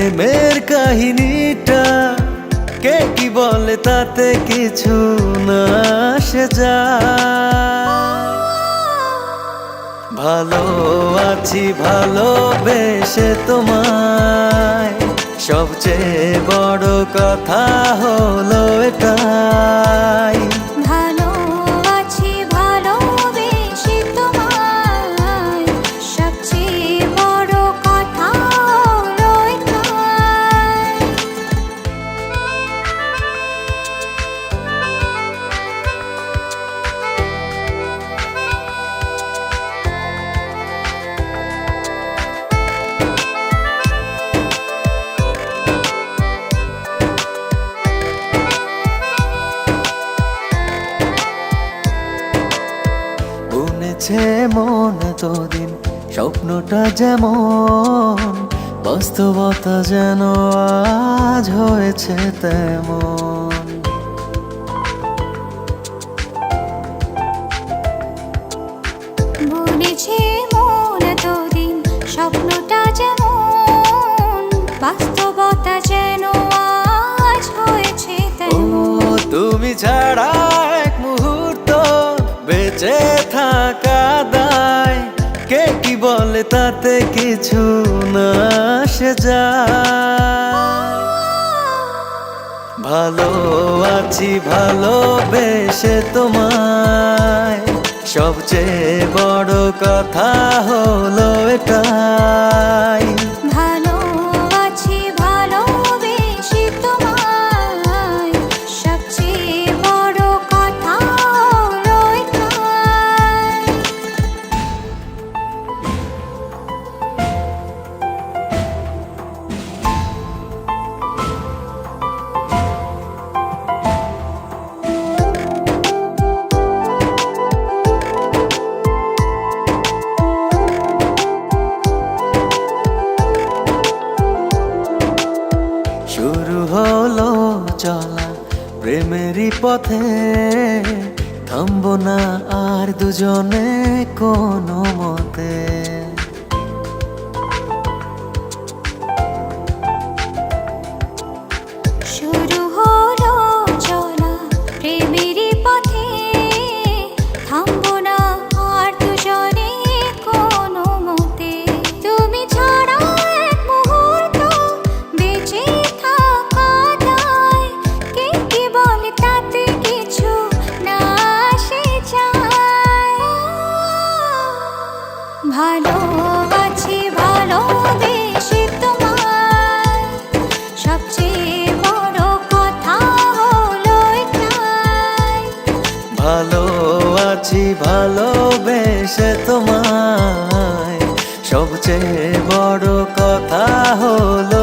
প্রেমের কাহিনীটা কে কি বলে তাতে কিছু না আসে যায়। ভালো আছি ভালোবেসে তোমায়, সবচেয়ে বড় কথা হলো এটাই। ভালো আছি ভালোবেসে তোমায়, সবচেয়ে বড় কথা হলো এটাই। বুনেছে মন এতদিন স্বপ্নটা যেমন, বাস্তবতা যেন আজ হয়েছে তেমন। বুনেছে মন এতদিন স্বপ্নটা যেমন, বাস্তবতা যেন আজ হয়েছে ও তেমন। তুমি ছাড়া এক মুহূর্ত বেঁচে থাকা দায়, কে কি বলে তাতে কিছু না আসে যায়। ভালো আছি ভালোবেসে তোমায়, সবচেয়ে বড় কথা হলো এটাই। ভালো আছি ভালোবেসে তোমায়, সবচেয়ে বড় কথা হলো এটাই। শুরু হলো চলা প্রেমেরই পথে, থামবো না আর দুজনে কোনো মতে। শুরু হলো চলা প্রেমেরই পথে, থামবো না আর দুজনে কোনো মতে। তুমি ছাড়া এক মুহূর্ত বেঁচে থাকা দায়, কে কি বলে তাতে কিছু না আসে যায়। ভালো আছি ভালোবেসে তোমায়, সবচেয়ে বড় কথা হলো এটাই। ভালো আছি ভালোবেসে তোমায়, সবচেয়ে বড় কথা হলো